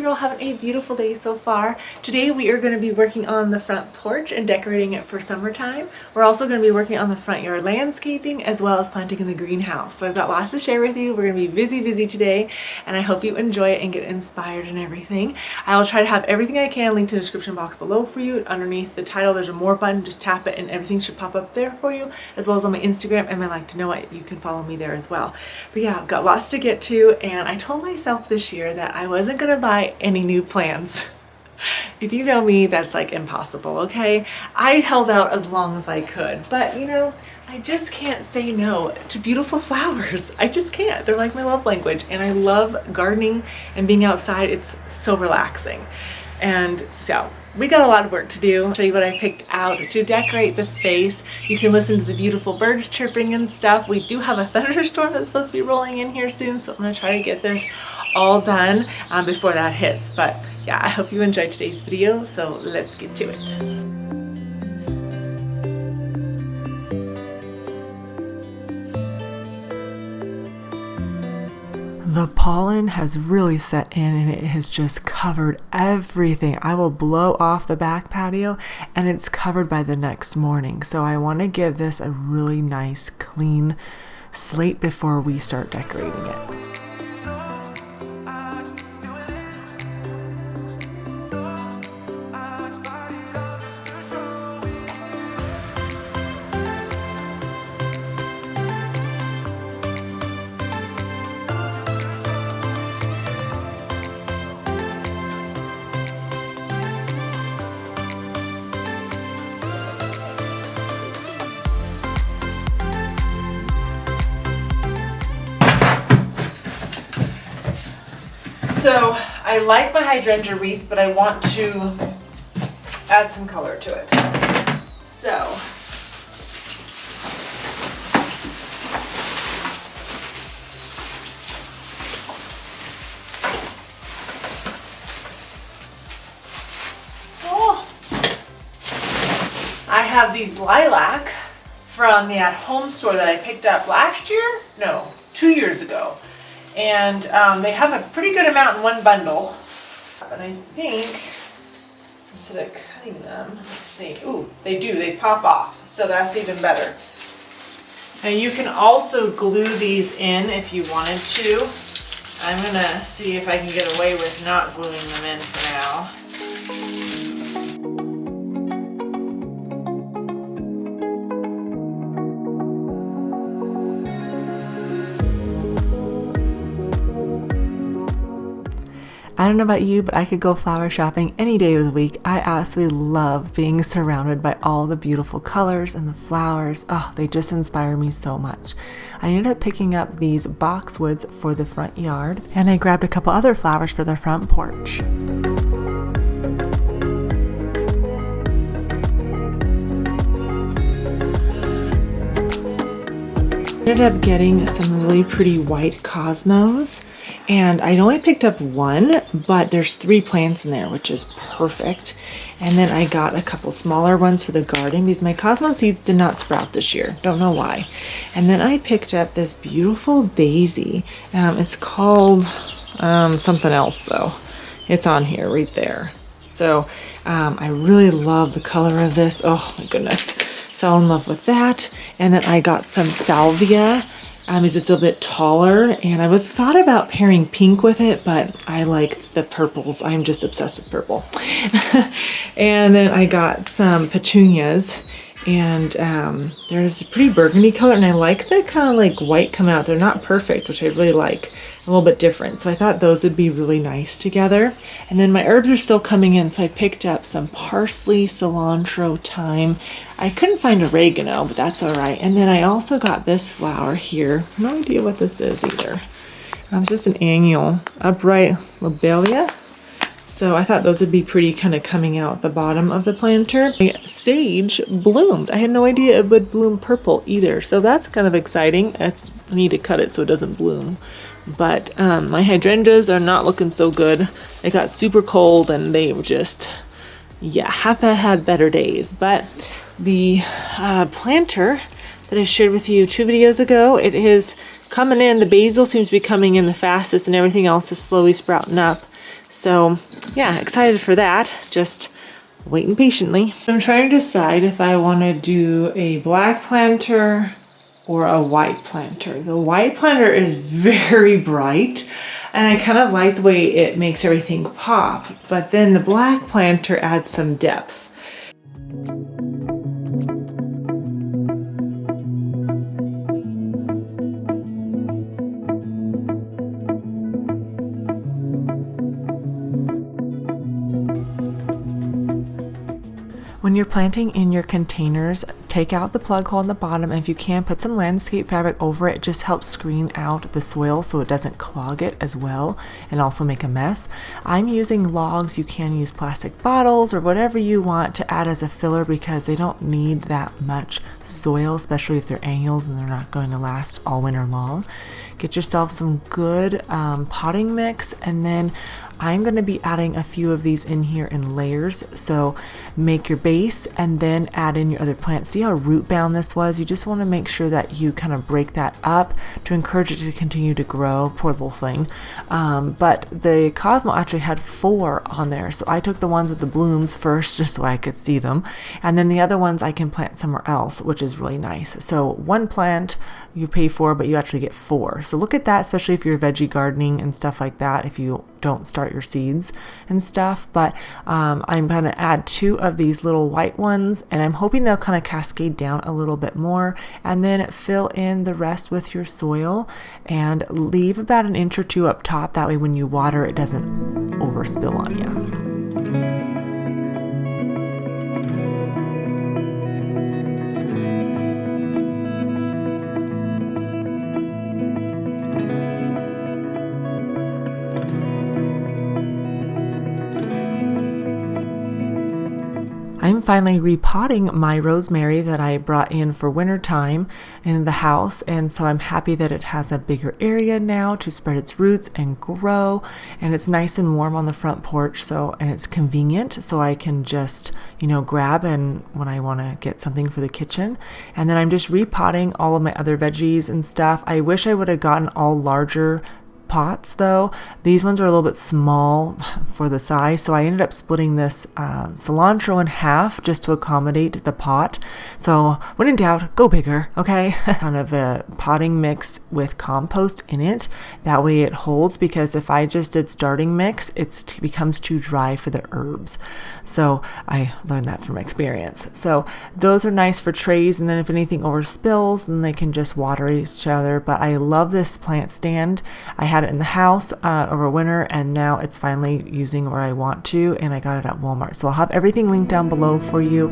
you're all having a beautiful day so far. Today we are going to be working on the front porch and decorating it for summertime. We're also going to be working on the front yard landscaping as well as planting in the greenhouse. So I've got lots to share with you. We're going to be busy today, and I hope you enjoy it and get inspired and everything. I will try to have everything I can linked in the description box below for you. Underneath the title there's a more button, just tap it and everything should pop up there for you, as well as on my Instagram and my Like to Know It. You can follow me there as well. But yeah, I've got lots to get to, and I told myself this year that I wasn't going to buy any new plants. If you know me, that's like impossible, okay? I held out as long as I could, but you know, I just can't say no to beautiful flowers. I just can't. They're like my love language, and I love gardening and being outside. It's so relaxing. And so we got a lot of work to do. I'll show you what I picked out to decorate the space. You can listen to the beautiful birds chirping and stuff. We do have a thunderstorm that's supposed to be rolling in here soon, so I'm going to try to get this all done before that hits. But yeah, I hope you enjoyed today's video, so let's get to it. The pollen has really set in and it has just covered everything. I will blow off the back patio and it's covered by the next morning. So I want to give this a really nice clean slate before we start decorating it. So I like my hydrangea wreath, but I want to add some color to it. So I have these lilac from the at-home store that I picked up last year? No, 2 years ago. And they have a pretty good amount in one bundle. And I think, instead of cutting them, let's see, ooh, they do, they pop off. So that's even better. And you can also glue these in if you wanted to. I'm gonna see if I can get away with not gluing them in for now. I don't know about you, but I could go flower shopping any day of the week. I absolutely love being surrounded by all the beautiful colors and the flowers. Oh, they just inspire me so much. I ended up picking up these boxwoods for the front yard, and I grabbed a couple other flowers for the front porch. Ended up getting some really pretty white cosmos, and I only picked up one, but there's 3 plants in there, which is perfect. And then I got a couple smaller ones for the garden because my cosmos seeds did not sprout this year, don't know why. And then I picked up this beautiful daisy. It's called something else though. It's on here right there. So I really love the color of this. Oh my goodness. Fell in love with that. And then I got some salvia. It's a little bit taller, and I was thought about pairing pink with it, but I like the purples. I'm just obsessed with purple. And then I got some petunias, and there's a pretty burgundy color, and I like the kind of like white come out. They're not perfect, which I really like. A little bit different. So I thought those would be really nice together. And then my herbs are still coming in, so I picked up some parsley, cilantro, thyme. I couldn't find oregano, but that's all right. And then I also got this flower here. No idea what this is either. It's just an annual upright lobelia. So I thought those would be pretty, kind of coming out the bottom of the planter. Sage bloomed. I had no idea it would bloom purple either. So that's kind of exciting. I need to cut it so it doesn't bloom. But my hydrangeas are not looking so good. It got super cold and they were just, yeah, have had better days. But the planter that I shared with you 2 videos ago, it is coming in. The basil seems to be coming in the fastest, and everything else is slowly sprouting up. So yeah, excited for that. Just waiting patiently. I'm trying to decide if I want to do a black planter or a white planter. The white planter is very bright and I kind of like the way it makes everything pop, but then the black planter adds some depth. When you're planting in your containers, take out the plug hole in the bottom, and if you can, put some landscape fabric over it. It just helps screen out the soil so it doesn't clog it as well and also make a mess. I'm using logs. You can use plastic bottles or whatever you want to add as a filler because they don't need that much soil, especially if they're annuals and they're not going to last all winter long. Get yourself some good potting mix, and then I'm going to be adding a few of these in here in layers. So make your base and then add in your other plants. See how root bound this was? You just want to make sure that you kind of break that up to encourage it to continue to grow. Poor little thing. But the Cosmo actually had 4 on there. So I took the ones with the blooms first just so I could see them. And then the other ones I can plant somewhere else, which is really nice. So 1 plant you pay for, but you actually get 4. So look at that, especially if you're veggie gardening and stuff like that, if you don't start your seeds and stuff. But I'm going to add 2 of these little white ones, and I'm hoping they'll kind of cascade down a little bit more, and then fill in the rest with your soil and leave about 1 inch or 2 up top. That way when you water, it doesn't overspill on you. I'm finally repotting my rosemary that I brought in for winter time in the house, and so I'm happy that it has a bigger area now to spread its roots and grow, and it's nice and warm on the front porch, and it's convenient, so I can just grab and when I want to get something for the kitchen. And then I'm just repotting all of my other veggies and stuff. I wish I would have gotten all larger pots though. These ones are a little bit small for the size, so I ended up splitting this cilantro in half just to accommodate the pot. So when in doubt, go bigger, okay? Kind of a potting mix with compost in it. That way it holds, because if I just did starting mix, it becomes too dry for the herbs. So I learned that from experience. So those are nice for trays, and then if anything overspills, then they can just water each other. But I love this plant stand. I had it in the house over winter, and now it's finally using where I want to, and I got it at Walmart. So I'll have everything linked down below for you.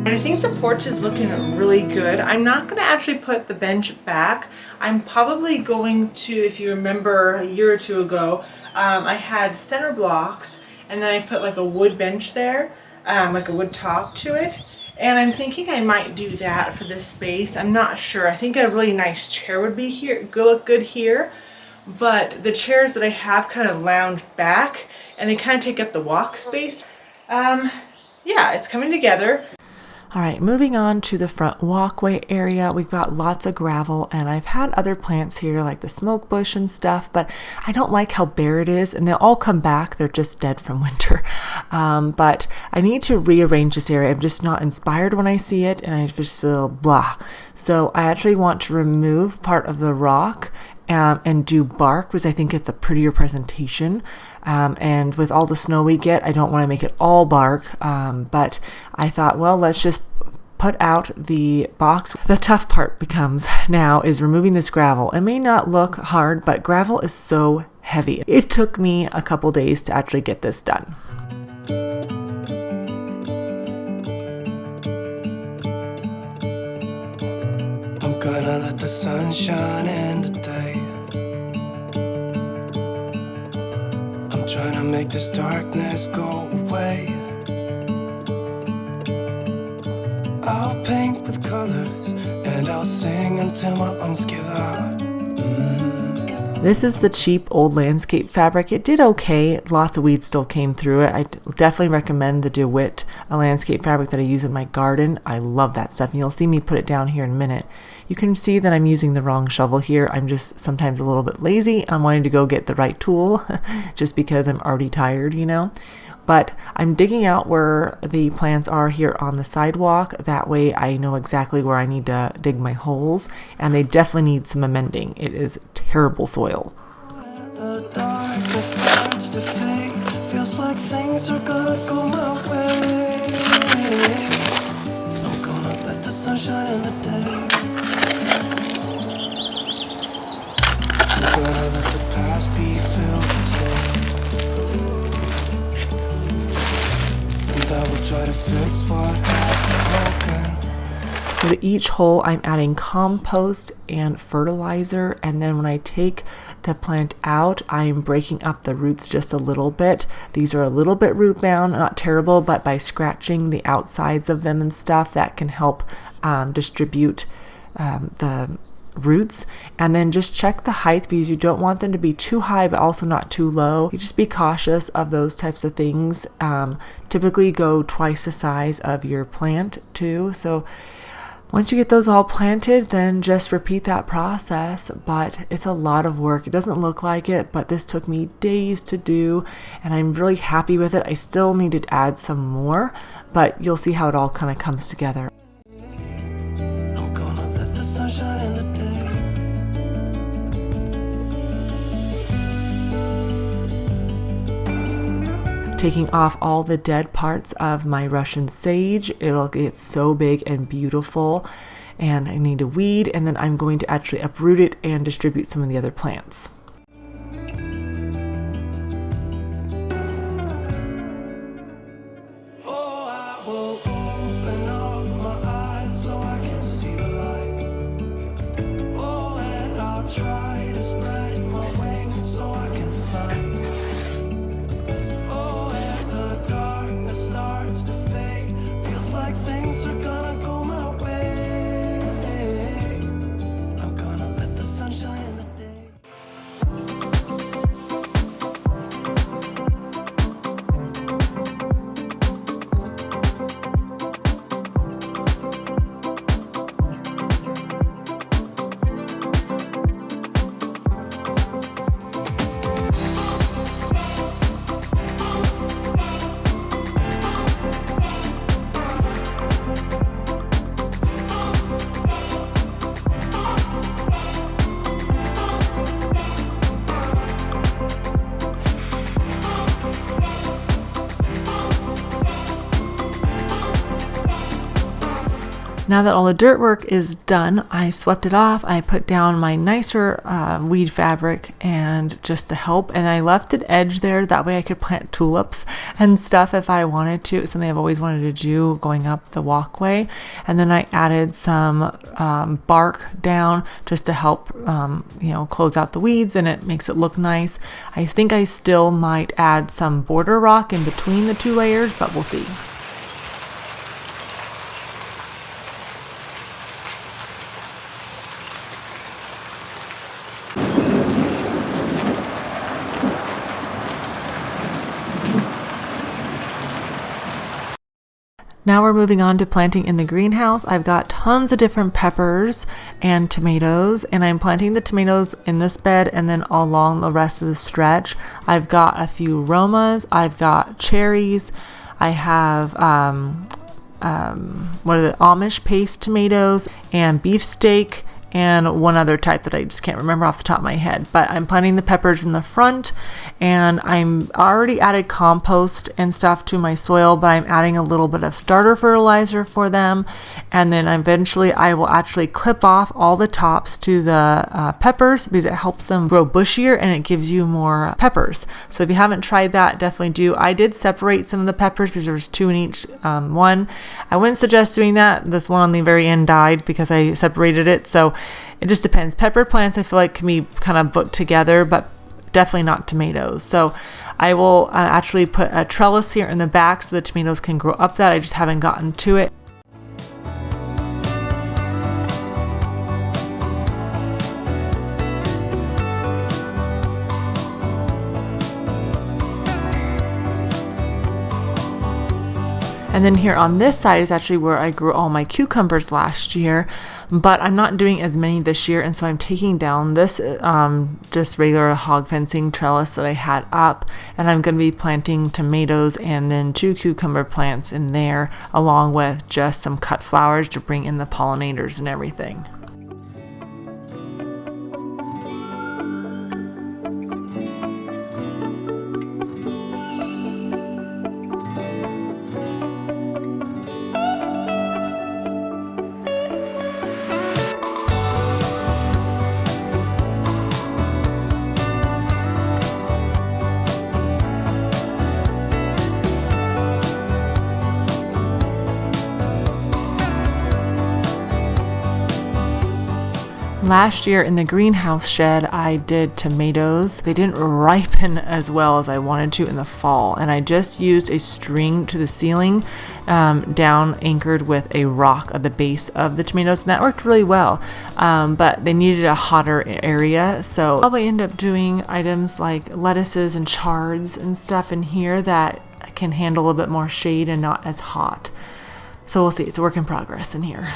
I think the porch is looking really good. I'm not going to actually put the bench back. I'm probably going to, if you remember a year or 2 ago, I had center blocks, and then I put like a wood bench there, like a wood top to it. And I'm thinking I might do that for this space. I'm not sure. I think a really nice chair would be here, look good here. But the chairs that I have kind of lounge back, and they kind of take up the walk space. Yeah, it's coming together. All right, moving on to the front walkway area. We've got lots of gravel, and I've had other plants here like the smoke bush and stuff, but I don't like how bare it is, and they'll all come back. They're just dead from winter. But I need to rearrange this area. I'm just not inspired when I see it, and I just feel blah. So I actually want to remove part of the rock and do bark, because I think it's a prettier presentation. And with all the snow we get, I don't want to make it all bark, but I thought, well, let's just put out the box. The tough part becomes now is removing this gravel. It may not look hard, but gravel is so heavy. It took me a couple days to actually get this done. I'm gonna let the sun shine in today. I'm trying to make this darkness go away. I'll paint with colors and I'll sing until my lungs give out. This is the cheap old landscape fabric. It did okay. Lots of weeds still came through it. I definitely recommend the DeWitt landscape fabric that I use in my garden. I love that stuff, and you'll see me put it down here in a minute. You can see that I'm using the wrong shovel here. I'm just sometimes a little bit lazy. I'm wanting to go get the right tool just because I'm already tired, you know. But I'm digging out where the plants are here on the sidewalk. That way I know exactly where I need to dig my holes, and they definitely need some amending. It is terrible soil. The darkness starts to fade. Feels like things are gonna go my way. I'm gonna let the sun shine in the day. I'm gonna let the past be filled with joy. And I will try to fix what has been broken. So to each hole, I'm adding compost and fertilizer, and then when I take the plant out, I'm breaking up the roots just a little bit. These are a little bit root bound, not terrible, but by scratching the outsides of them and stuff, that can help distribute the roots. And then just check the height, because you don't want them to be too high but also not too low. You just be cautious of those types of things. Typically go twice the size of your plant too. So once you get those all planted, then just repeat that process, but it's a lot of work. It doesn't look like it, but this took me days to do, and I'm really happy with it. I still need to add some more, but you'll see how it all kind of comes together. I'm gonna let the sun shine in the day. Taking off all the dead parts of my Russian sage. It'll get so big and beautiful, and I need to weed, and then I'm going to actually uproot it and distribute some of the other plants. Oh, I will open up my eyes so I can see the light. Oh, and I'll try to spread my wings so I can fly. Starts to fade. Feels like things are gonna go my way. I'm gonna let the sun shine in the day. Now that all the dirt work is done, I swept it off. I put down my nicer weed fabric and just to help, and I left it edge there. That way I could plant tulips and stuff if I wanted to. It's something I've always wanted to do going up the walkway. And then I added some bark down just to help, close out the weeds, and it makes it look nice. I think I still might add some border rock in between the two layers, but we'll see. Now we're moving on to planting in the greenhouse. I've got tons of different peppers and tomatoes, and I'm planting the tomatoes in this bed and then along the rest of the stretch. I've got a few Romas, I've got cherries, I have Amish paste tomatoes and beefsteak, and one other type that I just can't remember off the top of my head. But I'm planting the peppers in the front, and I'm already added compost and stuff to my soil, but I'm adding a little bit of starter fertilizer for them. And then eventually I will actually clip off all the tops to the peppers, because it helps them grow bushier and it gives you more peppers. So if you haven't tried that, definitely do. I did separate some of the peppers because there was 2 in each one. I wouldn't suggest doing that. This one on the very end died because I separated it. So it just depends. Pepper plants I feel like can be kind of put together, but definitely not tomatoes. So I will actually put a trellis here in the back so the tomatoes can grow up that. I just haven't gotten to it. And then here on this side is actually where I grew all my cucumbers last year, but I'm not doing as many this year, and so I'm taking down this just regular hog fencing trellis that I had up, and I'm going to be planting tomatoes and then 2 cucumber plants in there, along with just some cut flowers to bring in the pollinators and everything. Last year in the greenhouse shed, I did tomatoes. They didn't ripen as well as I wanted to in the fall, and I just used a string to the ceiling down anchored with a rock at the base of the tomatoes, and that worked really well. But they needed a hotter area, so I'll probably end up doing items like lettuces and chards and stuff in here that can handle a bit more shade and not as hot. So we'll see. It's a work in progress in here.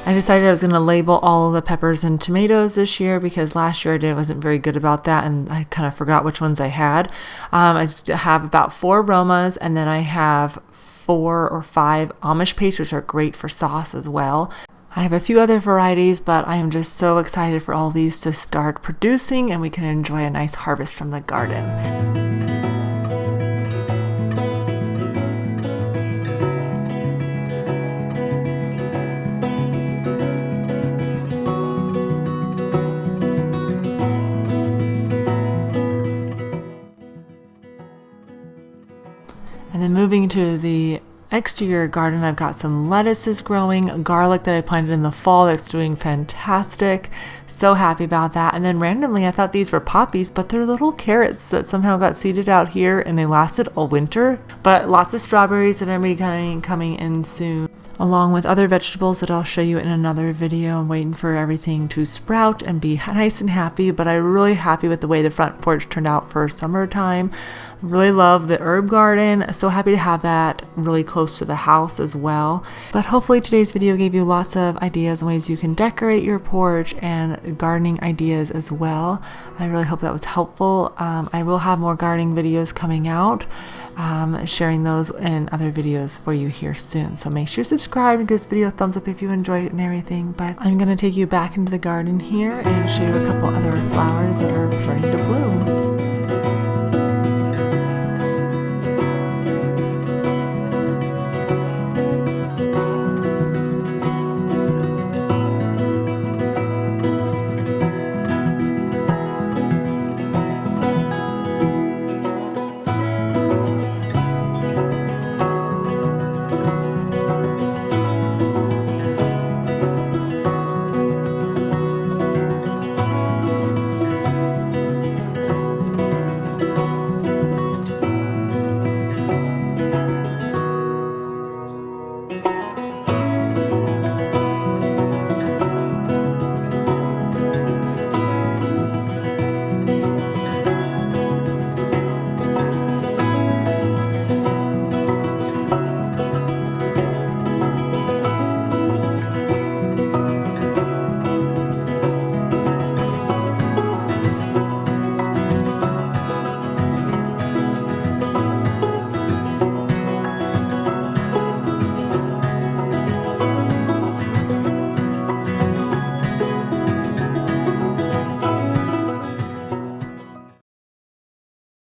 I decided I was going to label all of the peppers and tomatoes this year because last year I wasn't very good about that, and I kind of forgot which ones I had. I have about 4 aromas, and then I have 4 or 5 Amish paste, which are great for sauce as well. I have a few other varieties, but I am just so excited for all these to start producing and we can enjoy a nice harvest from the garden. And then moving to the exterior garden, I've got some lettuces growing, garlic that I planted in the fall that's doing fantastic. So happy about that. And then randomly I thought these were poppies, but they're little carrots that somehow got seeded out here and they lasted all winter. But lots of strawberries that are coming in soon, along with other vegetables that I'll show you in another video. I'm waiting for everything to sprout and be nice and happy, but I'm really happy with the way the front porch turned out for summertime. Really love the herb garden. So happy to have that really close to the house as well. But hopefully today's video gave you lots of ideas and ways you can decorate your porch and gardening ideas as well. I really hope that was helpful. I will have more gardening videos coming out, sharing those in other videos for you here soon. So make sure you subscribe and give this video a thumbs up if you enjoyed it and everything. But I'm going to take you back into the garden here and show you a couple other flowers that are starting to bloom.